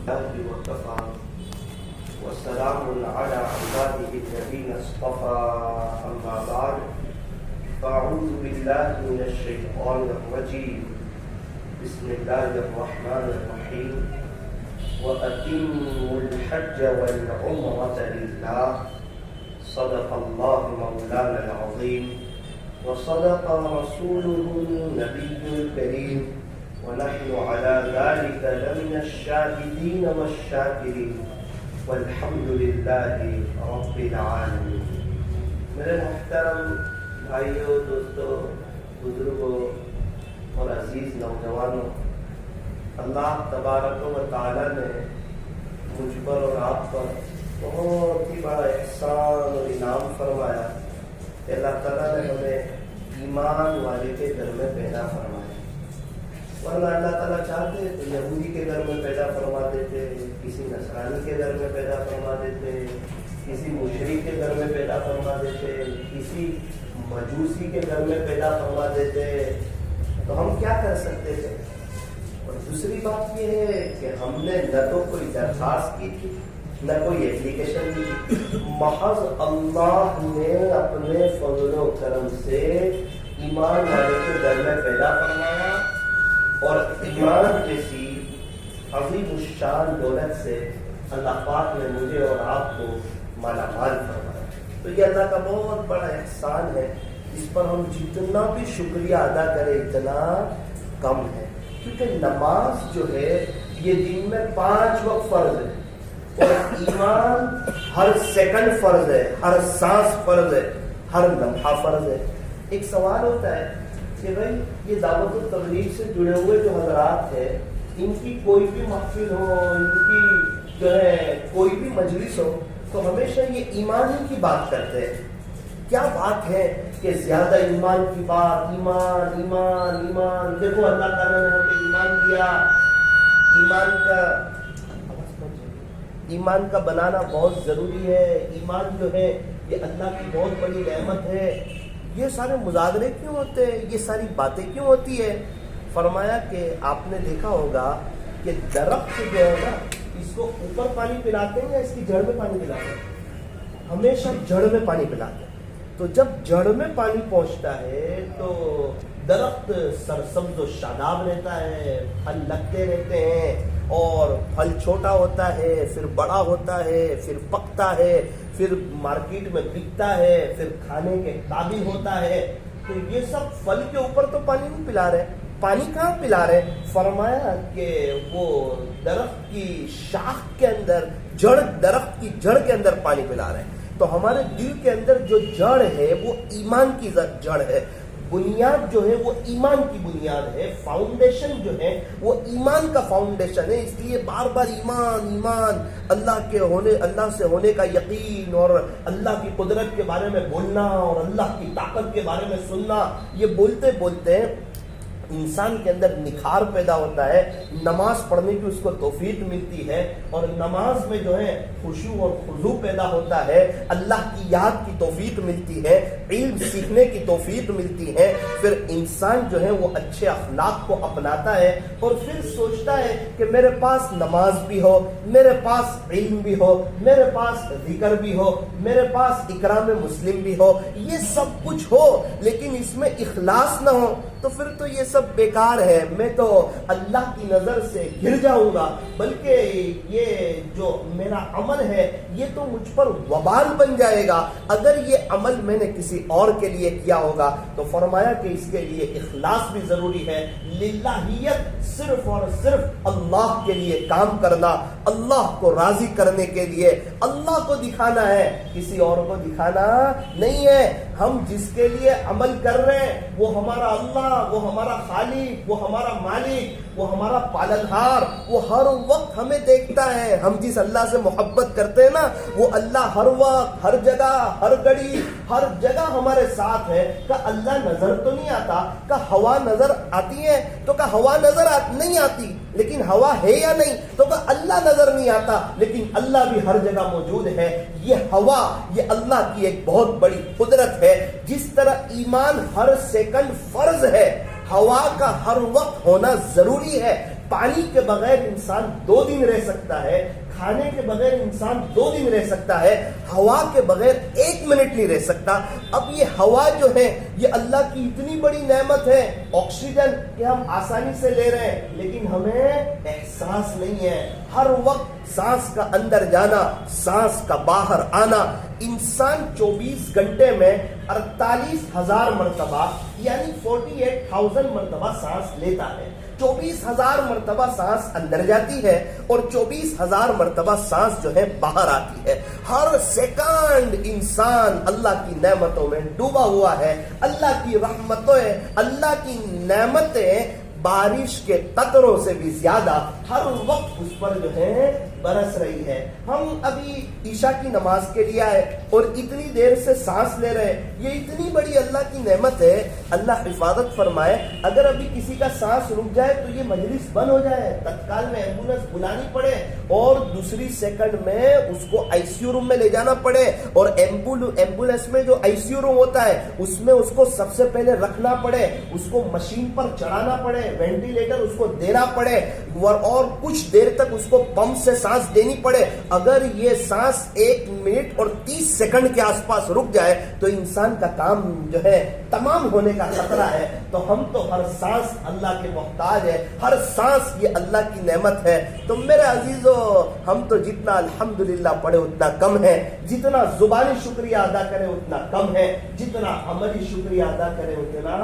وكفى وسلام على عباده الذين اصطفى أما بعد فأعوذ بالله من الشيطان الرجيم بسم الله الرحمن الرحيم وأتموا الحج والعمرة لله صدق الله مولانا العظيم وصدق رسوله النبي الكريم ونحن على ذلك لمن الشاهدين والشاكرين والحمد لله رب العالمين. میرے محترم بھائیوں، دوستوں، بزرگوں اور عزیز نوجوانوں، اللہ تبارک و تعالی نے مجھ پر اور آپ پر بہت ہی بڑا احسان اور انعام فرمایا کہ اللہ تعالیٰ نے ہمیں ایمان والے کے گھر میں پیدا فرمایا، ورنہ اللہ تعالیٰ چاہتے تو یہودی کے گھر میں پیدا فرما دیتے، کسی نصرانی کے گھر میں پیدا فرما دیتے، کسی مشرک کے گھر میں پیدا فرما دیتے، کسی مجوسی کے گھر میں پیدا فرما دیتے، تو ہم کیا کر سکتے تھے؟ اور دوسری بات یہ ہے کہ ہم نے نہ تو کوئی درخواست کی تھی نہ کوئی اپلیکیشن دی تھی، محض اللہ نے اپنے فضل و کرم سے ایمان والے کے گھر میں پیدا فرمایا اور ایمان جیسی عظیم الشان دولت سے اللہ پاک نے مجھے اور آپ کو مالا مال فرمایا. تو یہ اللہ کا بہت بڑا احسان ہے، اس پر ہم جتنا بھی شکریہ ادا کریں اتنا کم ہے، کیونکہ نماز جو ہے یہ دن میں 5 وقت فرض ہے اور ایمان ہر سیکنڈ فرض ہے، ہر سانس فرض ہے، ہر لمحہ فرض ہے. ایک سوال ہوتا ہے کہ بھائی یہ دعوت و تبلیغ سے جڑے ہوئے جو حضرات ہیں، ان کی کوئی بھی محفل ہو، ان کی جو ہے کوئی بھی مجلس ہو، تو ہمیشہ یہ ایمان ہی کی بات کرتے ہیں. کیا بات ہے کہ زیادہ ایمان کی بات، ایمان ایمان ایمان. دیکھو اللہ تعالیٰ نے ہمیں ایمان دیا، ایمان کا بنانا بہت ضروری ہے. ایمان جو ہے یہ اللہ کی بہت بڑی نعمت ہے. یہ سارے مظاہرے کیوں ہوتے ہیں، یہ ساری باتیں کیوں ہوتی ہے؟ فرمایا کہ آپ نے دیکھا ہوگا کہ درخت جو ہے نا، اس کو اوپر پانی پلاتے ہیں یا اس کی جڑ میں پانی پلاتے ہیں؟ ہمیشہ جڑ میں پانی پلاتے ہیں. تو جب جڑ میں پانی پہنچتا ہے تو درخت سرسبز و شاداب رہتا ہے، پھل لگتے رہتے ہیں اور پھل چھوٹا ہوتا ہے، پھر بڑا ہوتا ہے، پھر پکتا ہے، پھر مارکیٹ میں بکتا ہے، پھر کھانے کے قابل ہوتا ہے. تو یہ سب پھل کے اوپر تو پانی نہیں پلا رہے، پانی کہاں پلا رہے؟ فرمایا کہ وہ درخت کی شاخ کے اندر، درخت کی جڑ کے اندر پانی پلا رہے ہیں. تو ہمارے دل کے اندر جو جڑ ہے وہ ایمان کی جڑ ہے، بنیاد جو ہے وہ ایمان کی بنیاد ہے، فاؤنڈیشن جو ہے وہ ایمان کا فاؤنڈیشن ہے. اس لیے بار بار ایمان ایمان، اللہ سے ہونے کا یقین اور اللہ کی قدرت کے بارے میں بولنا اور اللہ کی طاقت کے بارے میں سننا، یہ بولتے بولتے انسان کے اندر نکھار پیدا ہوتا ہے. نماز پڑھنے کی اس کو توفیق ملتی ہے اور نماز میں جو ہے خشوع اور خضوع پیدا ہوتا ہے، اللہ کی یاد کی توفیق ملتی ہے، علم سیکھنے کی توفیق ملتی ہے. پھر انسان جو ہے وہ اچھے اخلاق کو اپناتا ہے اور پھر سوچتا ہے کہ میرے پاس نماز بھی ہو، میرے پاس علم بھی ہو، میرے پاس ذکر بھی ہو، میرے پاس اکرام مسلم بھی ہو، یہ سب کچھ ہو لیکن اس میں اخلاص نہ ہو تو پھر تو یہ سب بیکار ہے. میں تو اللہ کی نظر سے گر جاؤں گا، بلکہ یہ جو میرا عمل ہے یہ تو مجھ پر وبال بن جائے گا اگر یہ عمل میں نے کسی اور کے لیے کیا ہوگا. تو فرمایا کہ اس کے لیے اخلاص بھی ضروری ہے، للہیت، صرف اور صرف اللہ کے لیے کام کرنا، اللہ کو راضی کرنے کے لیے، اللہ کو دکھانا ہے، کسی اور کو دکھانا نہیں ہے. ہم جس کے لیے عمل کر رہے ہیں وہ ہمارا اللہ، وہ ہمارا خالق، وہ ہمارا مالک، وہ ہمارا پالنہار، وہ ہر وقت ہمیں دیکھتا ہے. ہم جس اللہ سے محبت کرتے ہیں نا، وہ اللہ ہر وقت، ہر جگہ، ہر گھڑی، ہر جگہ ہمارے ساتھ ہے. کہ اللہ نظر تو نہیں آتا؟ کہ ہوا نظر آتی ہے؟ تو کہ ہوا نظر نہیں آتی لیکن ہوا ہے یا نہیں؟ تو کہ اللہ نظر نہیں آتا لیکن اللہ بھی ہر جگہ موجود ہے. یہ ہوا، یہ اللہ کی ایک بہت بڑی قدرت ہے. جس طرح ایمان ہر سیکنڈ فرض ہے، ہوا کا ہر وقت ہونا ضروری ہے. پانی کے بغیر انسان 2 دن رہ سکتا ہے، کھانے کے بغیر انسان 2 دن رہ سکتا ہے، ہوا کے بغیر 1 منٹ نہیں رہ سکتا۔ اب یہ ہوا جو ہے یہ اللہ کی اتنی بڑی نعمت ہے، آکسیجن کہ ہم آسانی سے لے رہے ہیں لیکن ہمیں احساس نہیں ہے، ہر وقت سانس کا اندر جانا، سانس کا باہر آنا۔ انسان 24 گھنٹے میں 48,000 مرتبہ یعنی 48,000 مرتبہ سانس لیتا ہے، 24,000 مرتبہ سانس اندر جاتی ہے اور 24,000 مرتبہ سانس جو ہے باہر آتی ہے۔ ہر سیکنڈ انسان اللہ کی نعمتوں میں ڈوبا ہوا ہے، اللہ کی رحمتیں، اللہ کی نعمتیں بارش کے قطروں سے بھی زیادہ ہر وقت اس پر جو ہے برس رہی ہے۔ ہم ابھی عشاء کی نماز کے لیے آئے اور اتنی دیر سے سانس لے رہے ہیں، یہ اتنی بڑی اللہ کی نعمت ہے۔ اللہ حفاظت فرمائے، اگر ابھی کسی کا سانس رک جائے تو یہ مجلس بند ہو جائے، تتکال میں ایمبولینس بلانی پڑے اور دوسری سیکنڈ میں اس کو آئی سی یو روم میں لے جانا پڑے، اور ایمبولینس میں جو آئی سی یو روم ہوتا ہے اس میں اس کو سب سے پہلے رکھنا پڑے، اس کو مشین پر چڑھانا پڑے، وینٹیلیٹر اس کو دینا پڑے اور کچھ دیر تک اس کو پمپ سے سانس دینی پڑے۔ اگر یہ سانس 1 منٹ اور 30 سیکنڈ کے آس پاس رک جائے تو انسان کا کام جو ہے تمام ہونے کا خطرہ ہے۔ تو ہم تو ہر سانس اللہ کے محتاج ہے، ہر سانس یہ اللہ کی نعمت ہے۔ تو میرے عزیزو، ہم تو جتنا الحمدللہ پڑھے اتنا کم ہے، جتنا زبانی شکریہ ادا کرے اتنا کم ہے، جتنا عملی شکریہ ادا کرے اتنا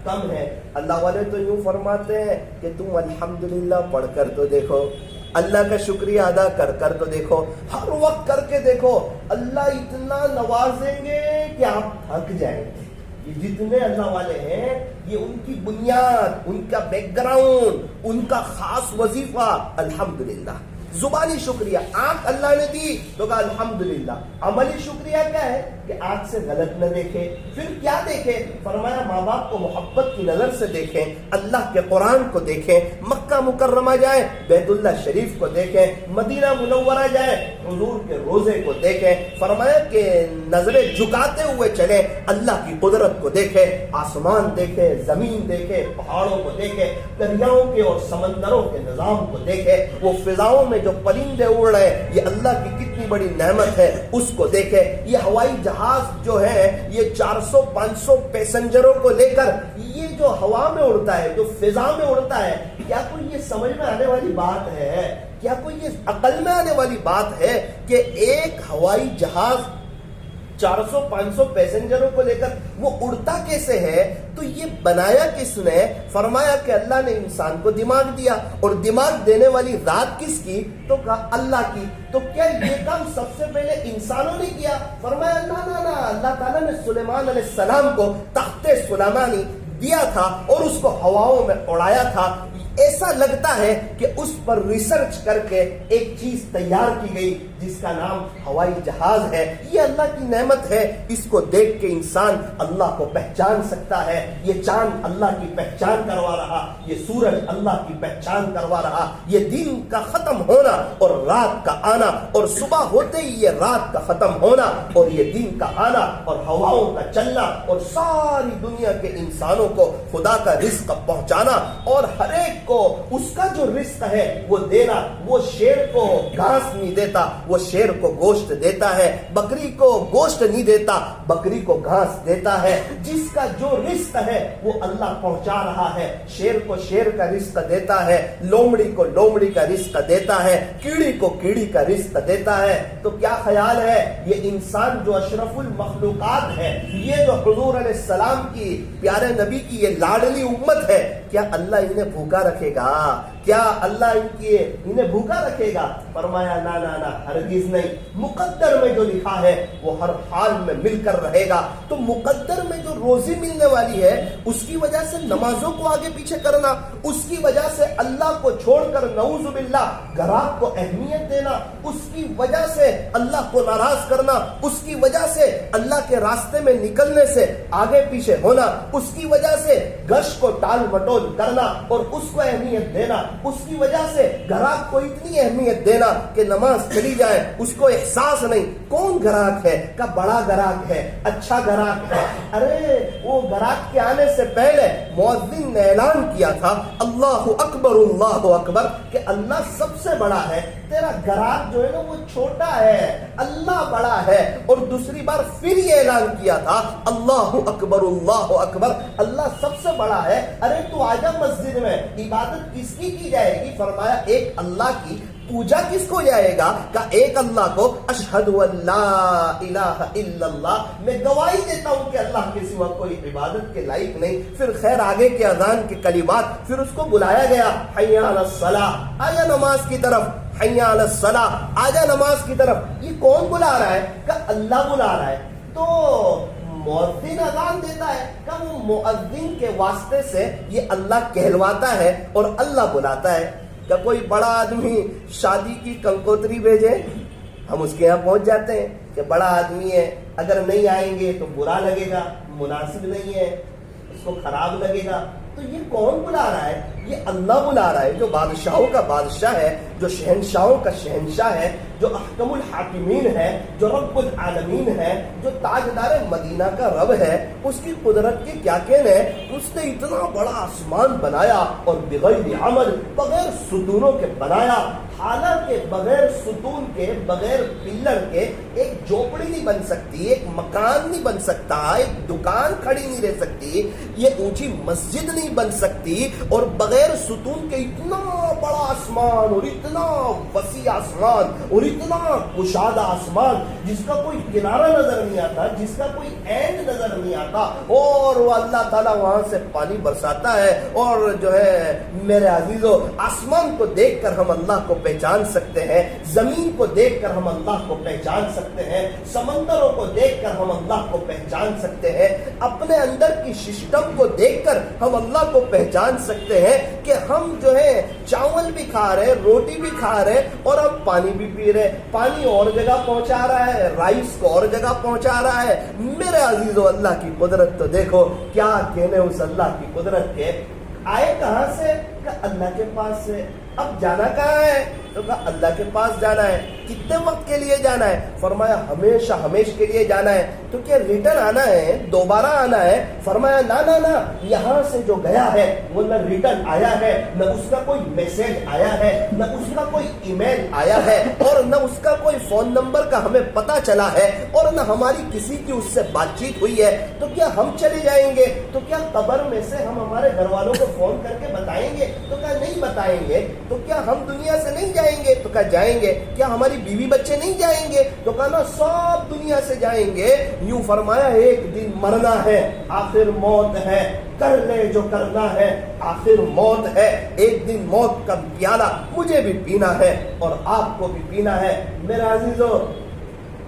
کم ہے۔ اللہ والے تو یوں فرماتے ہیں کہ تم الحمدللہ پڑھ کر تو دیکھو، اللہ کا شکریہ ادا کر تو دیکھو، ہر وقت کر کے دیکھو، اللہ اتنا نوازیں گے کہ آپ تھک جائیں گے۔ یہ جتنے اللہ والے ہیں یہ ان کی بنیاد، ان کا بیک گراؤنڈ، ان کا خاص وظیفہ الحمدللہ۔ زبانی شکریہ، آنکھ اللہ نے دی تو کہا الحمدللہ۔ عملی شکریہ کیا ہے کہ آنکھ سے غلط نہ دیکھے، پھر کیا دیکھے؟ فرمایا ماں باپ کو محبت کی نظر سے دیکھیں، اللہ کے قرآن کو دیکھیں، مکہ مکرمہ جائیں بیت اللہ شریف کو دیکھیں، مدینہ منورہ جائیں حضور کے روزے کو دیکھیں۔ فرمایا کہ نظریں جھکاتے ہوئے چلیں، اللہ کی قدرت کو دیکھیں، آسمان دیکھیں، زمین دیکھیں، پہاڑوں کو دیکھیں، دریاؤں کے اور سمندروں کے نظام کو دیکھیں، وہ فضاؤں میں جو پرندے اڑ رہے ہیں یہ اللہ کی کتنی بڑی نعمت ہے اس کو دیکھیں۔ یہ ہوائی جہاز جو ہے یہ 400-500 پیسنجروں کو لے کر یہ جو ہوا میں اڑتا ہے، جو فضا میں اڑتا ہے، کیا کوئی یہ سمجھ میں آنے والی بات ہے؟ کیا کوئی یہ عقل میں آنے والی بات ہے کہ ایک ہوائی جہاز 400-500 پیسنجروں کو لے کر وہ اڑتا کیسے ہے؟ تو یہ بنایا کس نے؟ فرمایا کہ اللہ نے انسان کو دماغ دیا، اور دماغ دینے والی ذات کس کی؟ تو کہا اللہ کی۔ تو کیا یہ کام سب سے پہلے انسانوں نے کیا؟ فرمایا نہ، اللہ تعالیٰ نے سلیمان علیہ السلام کو تخت سلیمانی دیا تھا اور اس کو ہواؤں میں اڑایا تھا۔ ایسا لگتا ہے کہ اس پر ریسرچ کر کے ایک چیز تیار کی گئی جس کا نام ہوائی جہاز ہے۔ یہ اللہ کی نعمت ہے، اس کو دیکھ کے انسان اللہ کو پہچان سکتا ہے۔ یہ چاند اللہ کی پہچان کروا رہا، یہ سورج اللہ کی پہچان کروا رہا، یہ دن کا ختم ہونا اور رات کا آنا، اور صبح ہوتے ہی یہ رات کا ختم ہونا اور یہ دن کا آنا، اور ہواؤں کا چلنا، اور ساری دنیا کے انسانوں کو خدا کا رزق پہنچانا، اور ہر ایک کو اس کا جو رزق ہے وہ دینا۔ وہ شیر کو گھاس نہیں دیتا، وہ شیر کو گوشت دیتا ہے، بکری کو گوشت نہیں دیتا، بکری کو گھاس دیتا ہے۔ جس کا جو رزق ہے وہ اللہ پہنچا رہا ہے۔ شیر کو شیر کا رزق دیتا ہے، لومڑی کو لومڑی کا رزق دیتا ہے، کیڑی کو کیڑی کا رزق دیتا ہے۔ تو کیا خیال ہے یہ انسان جو اشرف المخلوقات ہے، یہ جو حضور علیہ السلام کی پیارے نبی کی یہ لاڈلی امت ہے، کیا اللہ انہیں بھوکا رکھے گا؟ کیا اللہ انہیں بھوکا رکھے گا؟ فرمایا نہ، ہرگز نہیں۔ مقدر میں جو لکھا ہے وہ ہر حال میں مل کر رہے گا۔ تو مقدر میں جو روزی ملنے والی ہے اس کی وجہ سے نمازوں کو آگے پیچھے کرنا، اس کی وجہ سے اللہ کو چھوڑ کر نعوذ باللہ گھرات کو اہمیت دینا، اس کی وجہ سے اللہ کو ناراض کرنا، اس کی وجہ سے اللہ کے راستے میں نکلنے سے آگے پیچھے ہونا، اس کی وجہ سے گش کو ٹال مٹول کرنا اور اس کو اہمیت دینا، اس کی وجہ سے گھراک کو اتنی اہمیت دینا کہ نماز چلی جائے اس کو احساس نہیں. کون گھراک ہے؟ کہ بڑا گھراک ہے, اچھا گھراک ہے. ارے وہ گھراک کے آنے سے پہلے مؤذن نے اعلان کیا تھا اللہ اکبر کہ اللہ سب سے بڑا ہے, تیرا گھراک جو ہے نا وہ چھوٹا ہے, اللہ بڑا ہے. اور دوسری بار پھر یہ اعلان کیا تھا اللہ اکبر اللہ سب سے بڑا ہے. ارے تو آجا مسجد میں, عبادت کس کی جائے گی؟ فرمایا ایک اللہ کی. پوجا کس کو جائے گا؟ کہ ایک اللہ کو. اشہد ان لا الہ الا اللہ, میں گواہی دیتا ہوں کہ اللہ کے سوا کوئی عبادت کے لائق نہیں. پھر خیر آگے کے اذان کے کلمات, پھر اس کو بلایا گیا حی علی الصلاۃ, آجا نماز کی طرف, حی علی الصلاۃ, آجا نماز کی طرف. یہ کون بلا رہا ہے؟ کہ اللہ بلا رہا ہے. تو مؤذن اذان دیتا ہے کہ وہ مؤذن کے واسطے سے یہ اللہ کہلواتا ہے اور اللہ بلاتا ہے. کہ کوئی بڑا آدمی شادی کی کنکوتری بھیجے, ہم اس کے یہاں پہنچ جاتے ہیں کہ بڑا آدمی ہے, اگر نہیں آئیں گے تو برا لگے گا, مناسب نہیں ہے, اس کو خراب لگے گا. تو یہ کون بلا رہا ہے؟ یہ اللہ بلا رہا ہے, جو بادشاہوں کا بادشاہ ہے, جو شہنشاہوں کا شہنشاہ ہے, جو احکم الحاکمین ہے, جو رب العالمین ہے, جو تاجدار مدینہ کا رب ہے. اس کی قدرت کے کیا کہنے ہیں؟ اس نے اتنا بڑا آسمان بنایا اور بغیر عمد, بغیر ستونوں کے بنایا. حالانکہ بغیر ستون کے, بغیر پلر کے ایک جھوپڑی نہیں بن سکتی, ایک مکان نہیں بن سکتا, ایک دکان کھڑی نہیں رہ سکتی, یہ اونچی مسجد نہیں بن سکتی. اور بغیر ستون کے اتنا بڑا آسمان اور اتنا وسیع آسمان اور اتنا کشادہ آسمان جس کا کوئی کنارہ نظر نہیں آتا, جس کا کوئی اینڈ نظر نہیں آتا, اور وہ اللہ تعالیٰ وہاں سے پانی برساتا ہے. اور جو ہے میرے عزیزو, آسمان کو دیکھ کر ہم اللہ کو پہچان سکتے ہیں, زمین کو دیکھ کر ہم اللہ کو پہچان سکتے ہیں, سمندروں کو دیکھ کر ہم اللہ کو پہچان سکتے ہیں, اپنے اندر کی سسٹم کو دیکھ کر ہم اللہ کو پہچان سکتے ہیں کہ ہم جو ہے چاول بھی کھا رہے, روٹی بھی کھا رہے, اور ہم پانی بھی پی رہے. پانی اور جگہ پہنچا رہا ہے, رائس کو اور جگہ پہنچا رہا ہے. میرے عزیزو, اللہ کی قدرت تو دیکھو, کیا کہنے اس اللہ کی قدرت کے. آئے کہاں سے؟ کہ اللہ کے پاس سے. اب جانا کہاں ہے؟ تو کہا اللہ کے پاس جانا ہے. کتنے وقت کے لیے جانا ہے؟ فرمایا ہمیشہ ہمیش کے لیے جانا ہے. تو کیا ریٹرن آنا ہے, دوبارہ آنا ہے؟ فرمایا نہ, یہاں سے جو گیا ہے وہ نہ ریٹرن آیا ہے, نہ اس کا کوئی میسج آیا ہے, نہ اس کا کوئی ای میل آیا ہے, اور نہ اس کا کوئی فون نمبر کا ہمیں پتا چلا ہے, اور نہ ہماری کسی کی اس سے بات چیت ہوئی ہے. تو کیا ہم چلے جائیں گے؟ تو کیا قبر میں سے ہم ہمارے گھر والوں کو فون کر کے بتائیں گے؟ تو کیا نہیں بتائیں گے. تو کیا ہم دنیا سے نہیں جائیں گے؟ تو کیا جائیں گے. کیا ہماری بیوی بچے نہیں جائیں گے؟ تو کہا نا سب دنیا سے جائیں گے. یوں فرمایا ایک دن مرنا ہے, آخر موت ہے, کر لے جو کرنا ہے, آخر موت ہے. ایک دن موت کا پیالہ مجھے بھی پینا ہے اور آپ کو بھی پینا ہے. میرے عزیزو,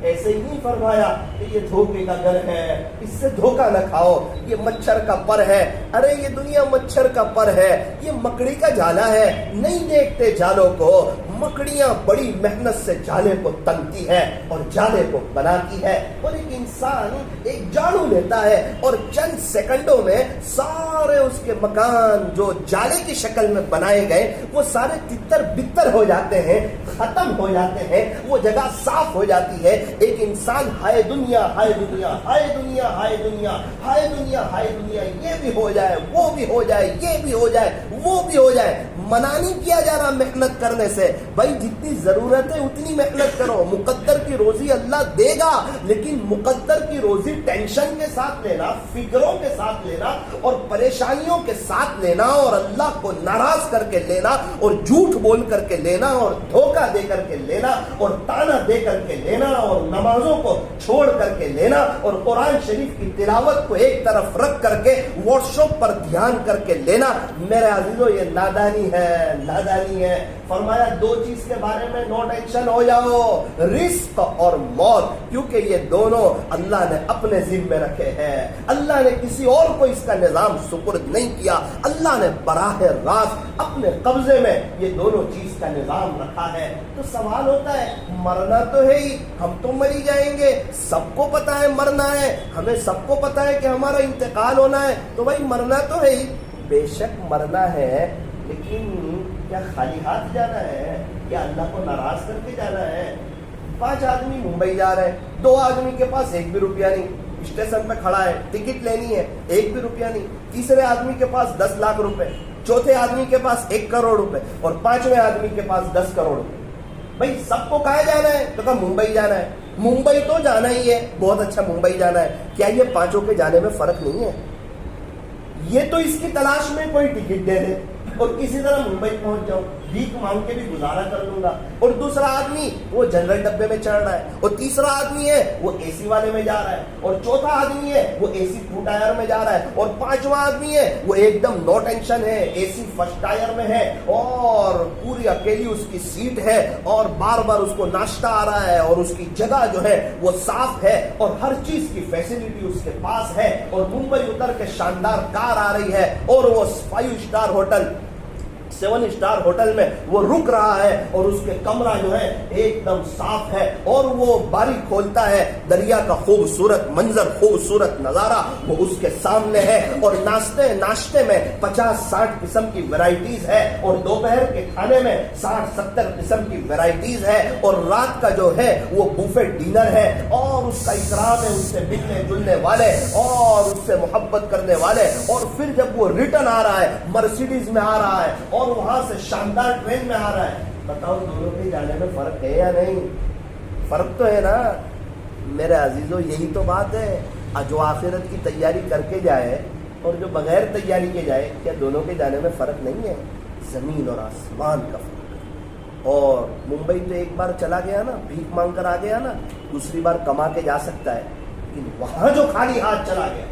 ایسے ہی نہیں فرمایا کہ یہ دھوکے کا گھر ہے, اس سے دھوکہ نہ کھاؤ, یہ مچھر کا پر ہے. ارے یہ دنیا مچھر کا پر ہے, یہ مکڑی کا جالا ہے. نہیں دیکھتے جالوں کو, مکڑیاں بڑی محنت سے جالے کو تنتی ہے اور جالے کو بناتی ہے. اور ایک انسان ایک جاڑو لیتا ہے اور چند سیکنڈوں میں سارے اس کے مکان جو جالے کی شکل میں بنائے گئے وہ سارے تتر بتر ہو جاتے ہیں, ختم ہو جاتے ہیں, وہ جگہ صاف ہو جاتی ہے. ایک انسان ہائے دنیا, ہائے دنیا, ہائے دنیا, ہائے دنیا, ہائے دنیا, ہائے دنیا, یہ بھی ہو جائے, وہ بھی ہو جائے, یہ بھی ہو جائے, وہ بھی ہو جائے. منع نہیں کیا جا رہا محنت کرنے سے. بھائی جتنی ضرورت ہے اتنی محنت کرو, مقدر کی روزی اللہ دے گا, لیکن مقدر کی روزی ٹینشن کے ساتھ لینا, فکروں کے ساتھ لینا اور پریشانیوں کے ساتھ لینا, اور اللہ کو ناراض کر کے لینا, اور جھوٹ بول کر کے لینا, اور دھوکہ دے کر کے لینا, اور تانا دے کر کے لینا, اور نمازوں کو چھوڑ کر کے لینا, اور قرآن شریف کی تلاوت کو ایک طرف رکھ کر کے واٹس ایپ پر دھیان کر کے لینا, میرے عزیزو یہ نادانی ہے, نادانی ہے. فرمایا دو چیز کے بارے میں نو ٹینشن ہو جاؤ, رزق اور موت, کیونکہ یہ دونوں اللہ نے اپنے ذمے رکھے ہیں. اللہ نے کسی اور کو اس کا نظام سپرد نہیں کیا, اللہ نے براہ راست اپنے قبضے میں یہ دونوں چیز کا نظام رکھا ہے. تو سوال ہوتا ہے, مرنا تو ہے ہی, ہم تو مری جائیں گے, سب کو پتا ہے مرنا ہے, ہمیں سب کو پتا ہے کہ ہمارا انتقال ہونا ہے, تو بھائی مرنا تو ہے ہی. بے شک مرنا ہے, لیکن کیا خالی ہاتھ جانا ہے یا اللہ کو ناراض کر کے جانا ہے؟ 5 آدمی ممبئی جا رہے ہیں، 2 آدمی کے پاس 1 بھی روپیہ نہیں، اسٹیشن پہ کھڑا ہے، ٹکٹ لینی ہے، 1 بھی روپیہ نہیں، تیسرے آدمی کے پاس 10 لاکھ روپے، چوتھے آدمی کے پاس 1 کروڑ روپے اور 5ویں آدمی کے پاس 10 کروڑ روپے۔ بھائی سب کو کہاں جانا ہے؟ تو کہا ممبئی جانا ہے۔ ممبئی تو جانا ہی ہے، بہت اچھا ممبئی جانا ہے، کیا یہ 5 کے جانے میں فرق نہیں ہے؟ یہ تو اس کی تلاش میں کوئی ٹکٹ دے دے اور کسی طرح ممبئی پہنچ جاؤ، بھیک مانگ کے بھی گزارا کر لوں گا، اور دوسرا آدمی وہ جنرل ڈبے میں چڑھ رہا ہے، اور تیسرا آدمی ہے وہ اے سی والے میں جا رہا ہے، اور چوتھا آدمی ہے وہ اے سی 2 ٹائر میں جا رہا ہے، اور 5واں آدمی ہے وہ ایک دم نو ٹینشن ہے، اے سی 1 ٹائر میں ہے، اور پوری اکیلی اس کی سیٹ ہے، اور بار بار اس کو ناشتہ آ رہا ہے، اور اس کی جگہ جو ہے وہ صاف ہے، اور ہر چیز کی فیسلٹی اس کے پاس ہے، اور ممبئی اتر کے شاندار کار آ رہی ہے، اور وہ 5 اسٹار ہوٹل 7 اسٹار ہوٹل میں وہ رک رہا ہے، اور اس کے کمرہ جو ہے ایک دم صاف ہے، اور وہ باری کھولتا ہے، دریا کا خوبصورت منظر، خوبصورت نظارہ وہ اس کے سامنے ہے، اور ناشتے میں 50-60 قسم کی ویرائٹیز ہے، اور دوپہر کے کھانے میں 60-70 قسم کی ویرائٹیز ہے، اور رات کا جو ہے وہ بوفے ڈنر ہے، اور اس کا اکرام ہے اس سے ملنے جلنے والے اور اس سے محبت کرنے والے، اور پھر جب وہ ریٹرن آ رہا ہے مرسیڈیز میں آ رہا ہے، اور وہاں سے شاندار ٹرین میں آ رہا ہے، بتاؤ دونوں کے جانے میں فرق ہے یا نہیں؟ فرق تو ہے نا میرے عزیزوں، یہی تو بات ہے۔ جو آخرت کی تیاری کر کے جائے اور جو بغیر تیاری کے جائے، کیا دونوں کے جانے میں فرق نہیں ہے؟ زمین اور آسمان کا فرق۔ اور ممبئی تو ایک بار چلا گیا نا، بھیک مانگ کر آ گیا نا، دوسری بار کما کے جا سکتا ہے، لیکن وہاں جو خالی ہاتھ چلا گیا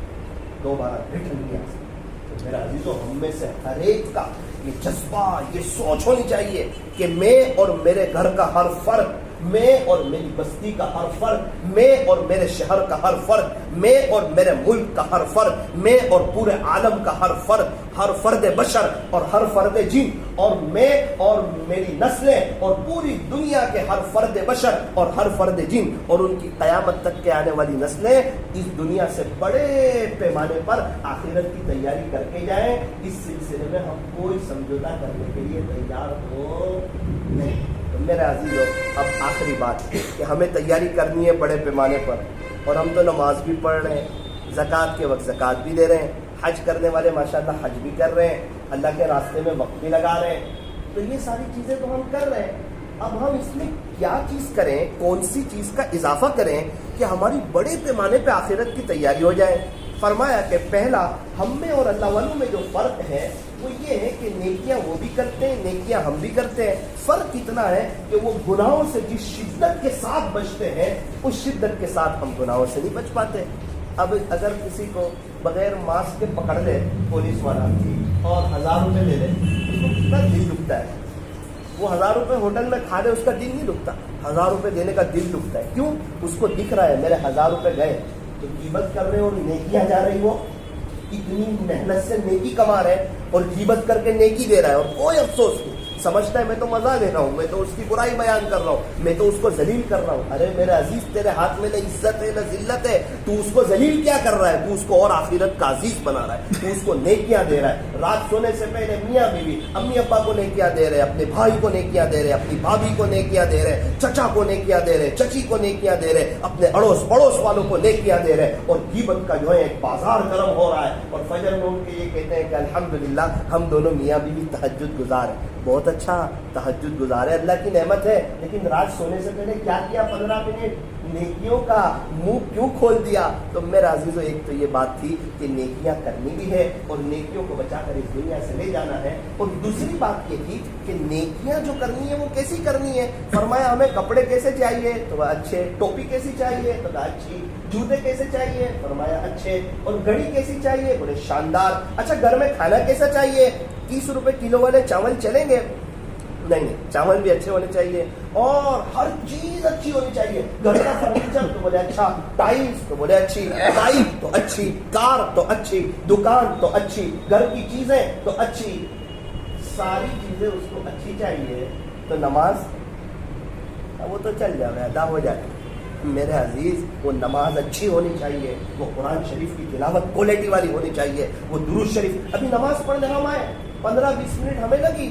دوبارہ ریٹرن نہیں آ سکتا۔ تو میرا عزیزوں، ہم میں سے ہر ایک کا یہ جذبہ، یہ سوچ ہونی چاہیے کہ میں اور میرے گھر کا ہر فرد، میں اور میری بستی کا ہر فرد، میں اور میرے شہر کا ہر فرد، میں اور میرے ملک کا ہر فرد، میں اور پورے عالم کا ہر فرد، ہر فرد بشر اور ہر فرد جن، اور میں اور میری نسلیں اور پوری دنیا کے ہر فرد بشر اور ہر فرد جن اور ان کی قیامت تک کے آنے والی نسلیں اس دنیا سے بڑے پیمانے پر آخرت کی تیاری کر کے جائیں۔ اس سلسلے میں ہم کوئی سمجھوتا کرنے کے لیے تیار ہو نہیں۔ تو میرے عزیزو، اب آخری بات کہ ہمیں تیاری کرنی ہے بڑے پیمانے پر، اور ہم تو نماز بھی پڑھ رہے ہیں، زکوٰۃ کے وقت زکوٰۃ بھی دے رہے ہیں، حج کرنے والے ماشاءاللہ حج بھی کر رہے ہیں، اللہ کے راستے میں وقت بھی لگا رہے ہیں، تو یہ ساری چیزیں تو ہم کر رہے ہیں۔ اب ہم اس میں کیا چیز کریں، کون سی چیز کا اضافہ کریں کہ ہماری بڑے پیمانے پہ آخرت کی تیاری ہو جائے؟ فرمایا کہ پہلا، ہم میں اور اللہ والوں میں جو فرق ہے وہ یہ ہے کہ نیکیاں وہ بھی کرتے ہیں، نیکیاں ہم بھی کرتے ہیں۔ فرق اتنا ہے کہ وہ گناہوں سے جس شدت کے ساتھ بچتے ہیں اس شدت کے ساتھ ہم گناہوں سے نہیں بچ پاتے۔ اب اگر کسی کو بغیر ماسک کے پکڑ لے پولیس والا اور 1000 روپے دے دے، اس کو کتنا دل دکھتا ہے؟ وہ 1000 روپے ہوٹل میں کھا لے، اس کا دل نہیں دکھتا، 1000 روپے دینے کا دل دکھتا ہے۔ کیوں؟ اس کو دکھ رہا ہے میرے 1000 روپے گئے، تو غیبت کر رہے اور نیکیاں جا رہی، وہ اتنی محنت سے نیکی کما رہے اور غیبت کر کے نیکی دے رہا ہے، اور کوئی افسوس نہیں، سمجھتا ہے میں تو مزہ لے رہا ہوں، میں تو اس کی برائی بیان کر رہا ہوں، میں تو اس کو ذلیل کر رہا ہوں۔ ارے میرے عزیز، تیرے ہاتھ میں نہ عزت ہے نہ ذلت ہے، تو اس کو ذلیل کیا کر رہا ہے؟ تو اس کو اور آخرت کا عزیز بنا رہا ہے، تو اس کو نیکیاں دے رہا ہے۔ رات سونے سے پہلے میاں بیوی امی ابا کو نیکیاں دے رہے، اپنے بھائی کو نیکیاں دے رہے، اپنی بھابھی کو نیکیاں دے رہے، چچا کو نیکیاں دے رہے، چچی کو نیکیاں دے رہے، اپنے اڑوس پڑوس والوں کو نیکیاں دے رہے، اور غیبت کا جو ہے ایک بازار گرم ہو رہا ہے، اور فجر میں ان کے یہ کہتے ہیں کہ الحمدللہ ہم دونوں میاں بیوی تہجد گزار ہیں۔ بہت اچھا، تہجد گزارے، اللہ کی نعمت ہے، لیکن رات سونے سے پہلے کیا کیا؟ 15 منٹ نیکیوں کا منہ کیوں کھول دیا؟ تو میرا عزیزو، ایک تو یہ بات تھی کہ نیکیاں کرنی بھی ہے اور نیکیوں کو بچا کر اس دنیا سے لے جانا ہے، اور دوسری بات یہ تھی کہ نیکیاں جو کرنی ہے وہ کیسی کرنی ہے؟ فرمایا ہمیں کپڑے کیسے چاہیے؟ تو اچھے، ٹوپی کیسی چاہیے؟ تو اچھی، جوتے کیسے چاہیے؟ فرمایا اچھے، اور گھڑی کیسی چاہیے؟ بڑے شاندار۔ اچھا، گھر میں کھانا کیسا چاہیے؟ 30 روپے کلو والے چاول چلیں گے؟ نہیں، چاول بھی اچھے ہونے چاہیے، اور ہر چیز اچھی ہونی چاہیے۔ گھر کا فرنیچر تو بولے اچھا، ٹائلز تو بولے اچھی، پائپ تو اچھی، کار تو اچھی، دکان تو اچھی، گھر کی چیزیں تو اچھی، ساری چیزیں اس کو اچھی چاہیے، تو نماز وہ تو چل جائے، ادا ہو جائے۔ میرے عزیز، وہ نماز اچھی ہونی چاہیے، وہ قرآن شریف کی تلاوت کوالٹی والی ہونی چاہیے، وہ درود شریف۔ ابھی نماز پڑھنے ہم آئے، 15-20 منٹ ہمیں لگی،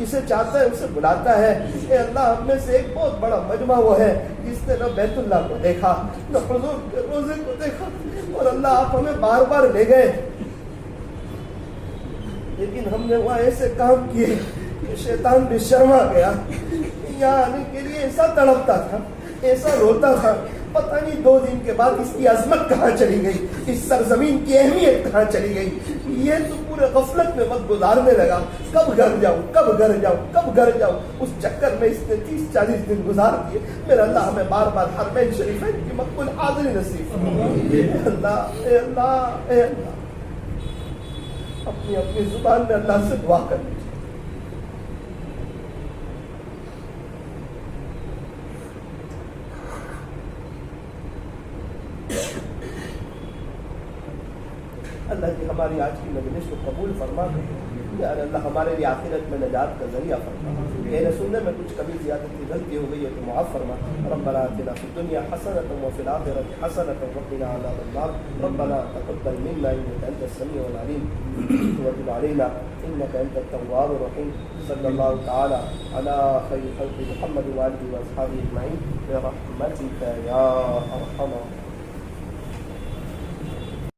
جسے چاہتا ہے اسے بلاتا ہے. اے اللہ ہم میں سے ایک بہت بڑا مجمع وہ ہے جس نے نہ بیت اللہ کو دیکھا نہ حضور کے روزے کو دیکھا, اور اللہ آپ ہمیں بار بار لے گئے, لیکن ہم نے وہاں ایسے کام کیے کہ شیطان بھی شرما گیا. یہاں آنے کے لیے ایسا تڑپتا تھا, ایسا روتا تھا, پتہ نہیں 2 دن کے بعد اس کی عظمت کہاں چلی گئی, اس سرزمین کی اہمیت کہاں چلی گئی. یہ تو پورے غفلت میں وقت گزارنے لگا, کب گھر جاؤں کب گھر جاؤں کب گھر جاؤں. اس چکر میں اس نے 30-40 دن گزار دیے. میرا اللہ ہمیں بار بار حرمین شریفین کی مقبول حاضری نصیب فرما. اے اللہ اے اللہ اے اللہ, اپنی اپنی زبان میں اللہ سے دعا کر لیجیے. اللہ کی ہماری آج کی مجلس کو قبول فرما دے. یا اللہ ہمارے لیے آخرت میں نجات کا ذریعہ فرما. میرے سننے میں کچھ کبھی زیادتی غلطی ہو گئی ہے تو معاف فرما. ربنا آتنا فی الدنیا حسنۃ وفی الآخرۃ حسنۃ وقنا عذاب النار. ربنا تقبل منا انك انت السميع العليم وتب علينا انك انت التواب الرحيم. صلی اللہ تعالی علی خیر خلق محمد وآلہ واصحابہ اجمعین برحمتک یا ارحم